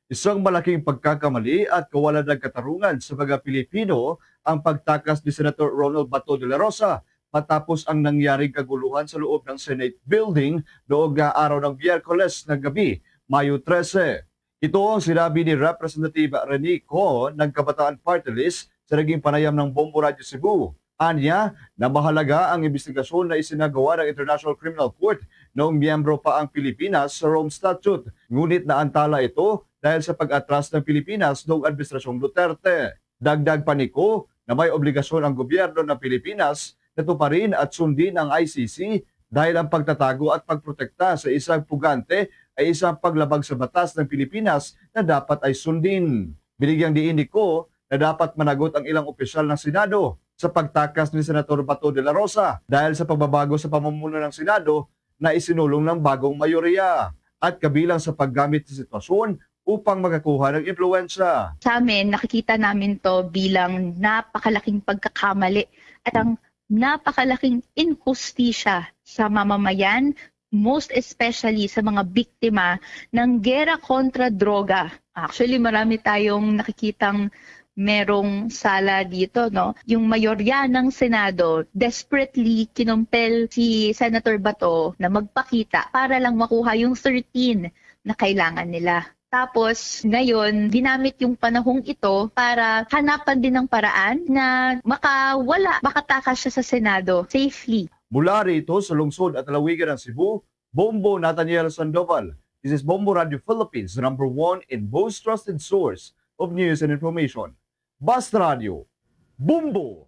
Isang malaking pagkakamali at kawalan ng katarungan sa mga Pilipino ang pagtakas ni Senator Ronald Bato de la Rosa matapos ang nangyaring kaguluhan sa loob ng Senate building noong araw ng Biyerkules ng gabi, Mayo 13. Ito ang sinabi ni Representative Rene Co ng Kabataan Party List sa naging panayam ng Bombo Radio Cebu. Anya na mahalaga ang investigasyon na isinagawa ng International Criminal Court noong miyembro pa ang Pilipinas sa Rome Statute. Ngunit naantala ito dahil sa pag-atras ng Pilipinas noong Administrasyong Duterte. Dagdag pa ni Co na may obligasyon ang gobyerno ng Pilipinas na tuparin at sundin ang ICC dahil ang pagtatago at pagprotekta sa isang pugante ay isang paglabag sa batas ng Pilipinas na dapat ay sundin. Binigyang diin ni Co na dapat managot ang ilang opisyal ng Senado sa pagtakas ni Senator Bato de la Rosa dahil sa pagbabago sa pamumuno ng Senado na isinulong ng bagong mayorya at kabilang sa paggamit sa sitwasyon upang makakuha ng impluwensya. Sa amin, nakikita namin to bilang napakalaking pagkakamali at ang napakalaking injustisya sa mamamayan, most especially sa mga biktima ng gera kontra droga. Actually, marami tayong nakikitang merong sala dito, no? Yung mayorya ng Senado desperately kinumpel si Senator Bato na magpakita para lang makuha yung 13 na kailangan nila. Tapos, ngayon, ginamit yung panahong ito para hanapan din ng paraan na makatakas siya sa Senado safely. Mula rito sa lungsod at lalawigan ng Cebu, Bombo Nathaniel Sandoval. This is Bombo Radio Philippines, the #1 and most trusted source of news and information. Basta Radio, Bombo!